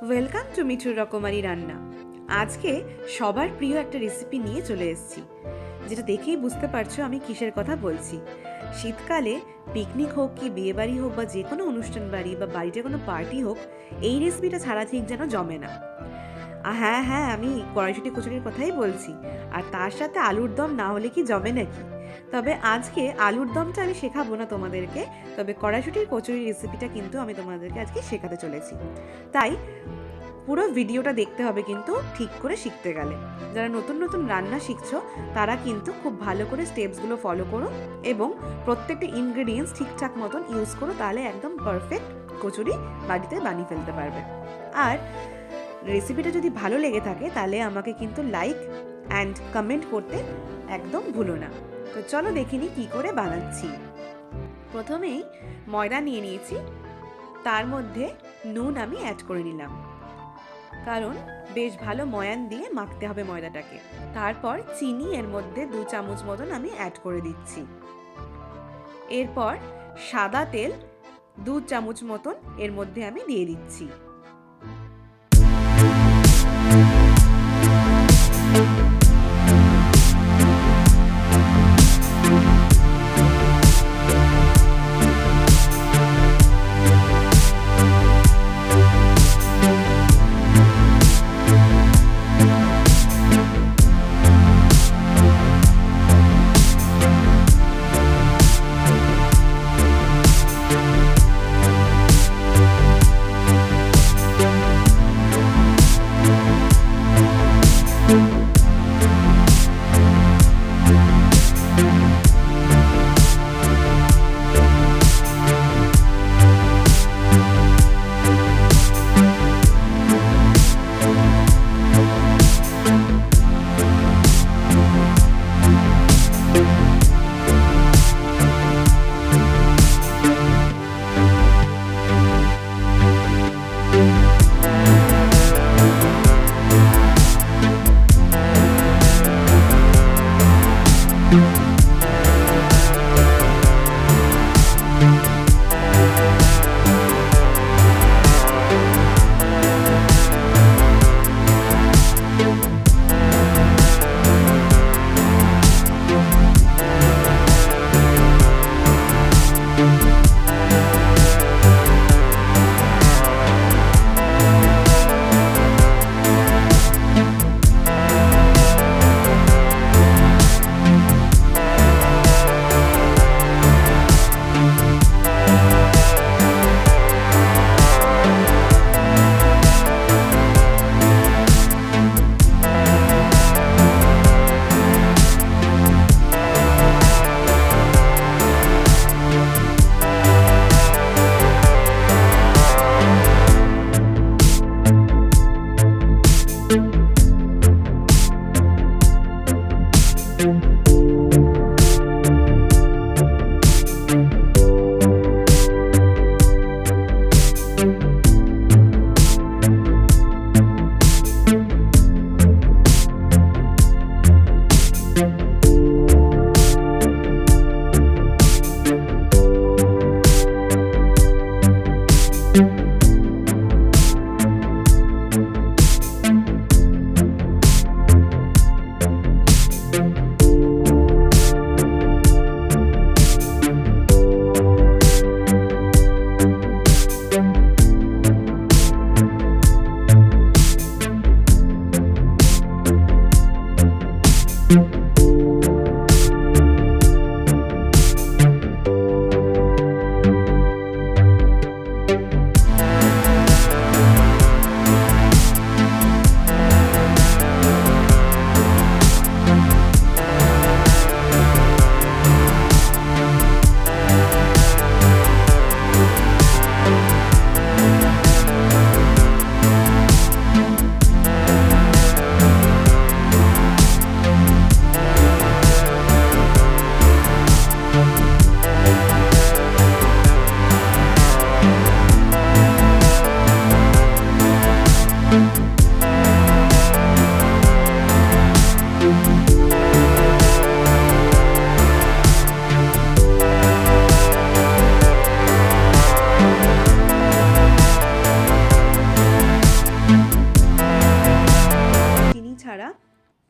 Welcome to মিঠুর রকমারি রান্না। আজকে সবার প্রিয় একটা রেসিপি নিয়ে চলে এসেছি, যেটা দেখেই বুঝতে পারছো আমি কিসের কথা বলছি। শীতকালে পিকনিক হোক কি বিয়েবাড়ি হোক বা যে কোনো অনুষ্ঠান বাড়ি বা বাড়িতে কোনো পার্টি হোক, এই রেসিপিটা ছাড়া ঠিক যেন জমে না। হ্যাঁ হ্যাঁ, আমি কড়াইশুঁটি কচুরির কথাই বলছি। আর তার সাথে আলুর দম না হলে কি জমে নাকি? তবে আজকে আলুর দমটা আমি শেখাবো না তোমাদেরকে, তবে কড়াইশুঁটির কচুরির রেসিপিটা কিন্তু আমি তোমাদেরকে আজকে শেখাতে চলেছি। তাই পুরো ভিডিওটা দেখতে হবে কিন্তু ঠিক করে শিখতে গেলে। যারা নতুন নতুন রান্না শিখছো তারা কিন্তু খুব ভালো করে স্টেপসগুলো ফলো করো এবং প্রত্যেকটা ইনগ্রেডিয়েন্টস ঠিকঠাক মতন ইউজ করো, তাহলে একদম পারফেক্ট কচুরি বাড়িতে বানিয়ে ফেলতে পারবে। আর রেসিপিটা যদি ভালো লেগে থাকে তাহলে আমাকে কিন্তু লাইক অ্যান্ড কমেন্ট করতে একদম ভুলো না। তো চলো দেখিনি কি করে বানাচ্ছি। প্রথমেই ময়দা নিয়ে নিয়েছি, তার মধ্যে নুন আমি অ্যাড করে নিলাম, কারণ বেশ ভালো ময়ান দিয়ে মাখতে হবে ময়দাটাকে। তারপর চিনি এর মধ্যে 2 চামচ মতন আমি অ্যাড করে দিচ্ছি। এরপর সাদা তেল 2 চামচ মতন এর মধ্যে আমি দিয়ে দিচ্ছি।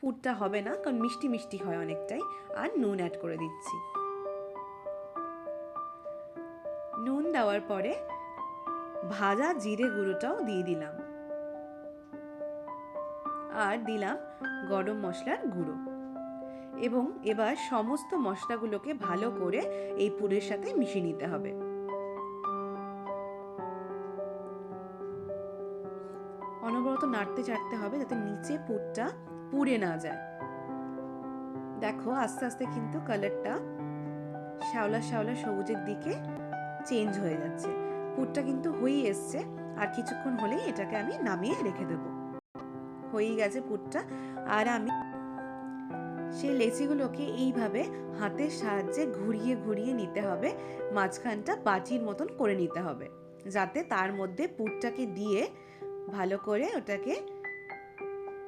পুরটা হবে না, কারণ মিষ্টি মিষ্টি হয় অনেকটাই। আর নুন অ্যাড করে দিচ্ছি। নুন দেওয়ার পরে ভাজা জিরে গুঁড়োটাও দিয়ে দিলাম, আর দিলাম গরম মশলার গুঁড়ো। এবং এবার সমস্ত মশলাগুলোকে ভালো করে এই পুরের সাথে মিশিয়ে নিতে হবে। অনবরত নাড়তে চাড়তে হবে যাতে নিচে পুরটা পুড়ে না যায়। দেখো আস্তে আস্তে কিন্তু কালারটা শ্যাওলা শ্যাওলা সবুজের দিকে চেঞ্জ হয়ে যাচ্ছে। পুরটা কিন্তু হয়েই এসছে, আর কিছুক্ষণ হলেই এটাকে আমি নামিয়ে রেখে দেবো। হয়েই গেছে পুরটা। আর আমি সেই লেচিগুলোকে এইভাবে হাতের সাহায্যে ঘুরিয়ে ঘুরিয়ে নিতে হবে, মাঝখানটা বাটির মতন করে নিতে হবে, যাতে তার মধ্যে পুরটাকে দিয়ে ভালো করে ওটাকে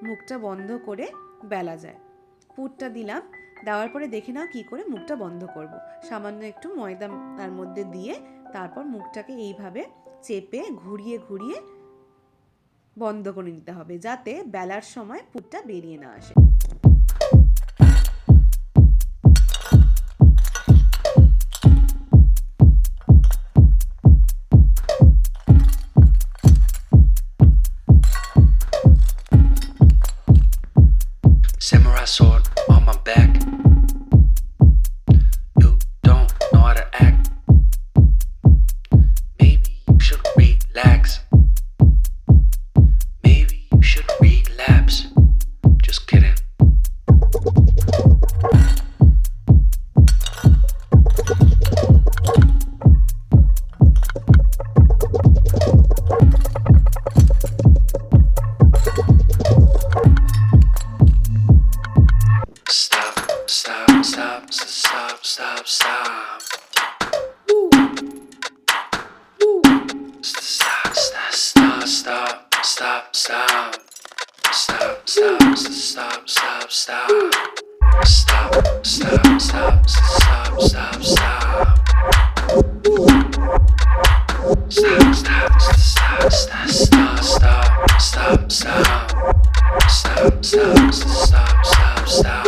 মুখটা বন্ধ করে বেলা যায়। পুরটা দিলাম, দেওয়ার পরে দেখে নাও কি করে মুখটা বন্ধ করব। সামান্য একটু ময়দা তার মধ্যে দিয়ে তারপর মুখটাকে এইভাবে চেপে ঘুরিয়ে ঘুরিয়ে বন্ধ করে নিতে হবে, যাতে বেলার সময় পুরটা বেরিয়ে না আসে। Samurai sword on my back. You don't know how to act. Maybe you should relax. Maybe you should relapse. Just kidding. Stop, stop, stop, stop, stop, stop. Stop, stop, stop, stop, stop, stop. Stop, stop, stop, stop, stop. Stop, stop, stop, stop, stop, stop. Stop, stop, stop, stop, stop, stop, stop, stop. Stop, stop, stop, stop, stop.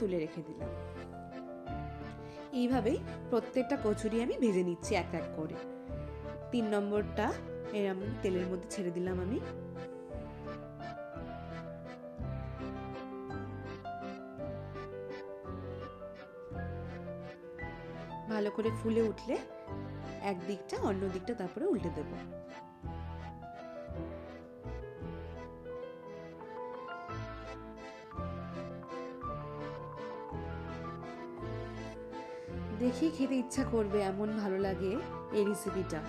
তুলে রেখে দিলাম। এইভাবেই প্রত্যেকটা কচুরি আমি ভেজে নিচ্ছি এক এক করে। 3 নম্বরটা এরম তেলের মধ্যে ছেড়ে দিলাম আমি। ভালো করে ফুলে উঠলে এক দিকটা অন্য দিকটা তারপরে উল্টে দেব। দেখি খেতে ইচ্ছা করবে, এমন ভালো লাগে এই রেসিপিটা।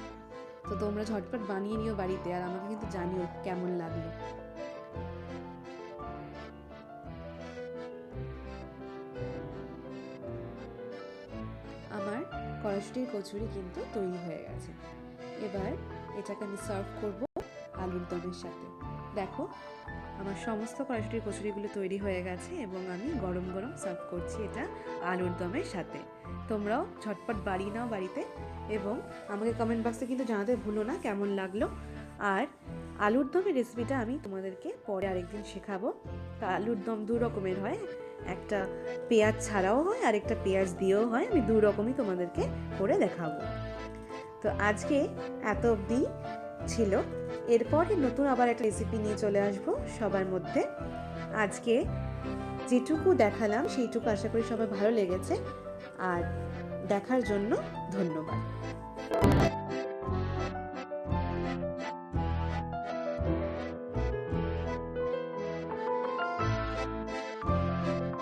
তো তোমরা ঝটপট বানিয়ে নিও বাড়িতে, আর আমাকে কিন্তু জানিও কেমন লাগলো। আমার কড়াইশুঁটির কচুরি কিন্তু তৈরি হয়ে গেছে। এবার এটাকে আমি সার্ভ করব আলুর দমের সাথে। দেখো আমার সমস্ত কড়াইশুঁটির কচুরিগুলো তৈরি হয়ে গেছে এবং আমি গরম গরম সার্ভ করছি এটা আলুর দমের সাথে। তোমরাও ঝটপট বানিয়ে নাও বাড়িতে এবং আমাকে কমেন্ট বক্সে কিন্তু জানাতে ভুলো না কেমন লাগলো। আর আলুর দমের রেসিপিটা আমি তোমাদেরকে পরে আরেকদিন শেখাবো। তা আলুর দম 2 রকমের হয়, একটা পেঁয়াজ ছাড়াও হয় আর একটা পেঁয়াজ দিয়েও হয়। আমি 2 রকমই তোমাদেরকে করে দেখাবো। তো আজকে এত অবধি ছিল, এরপরে নতুন আবার একটা রেসিপি নিয়ে চলে আসবো সবার মধ্যে। আজকে যেটুকু দেখালাম সেইটুকু আশা করি সবার ভালো লেগেছে, আর দেখার জন্য ধন্যবাদ।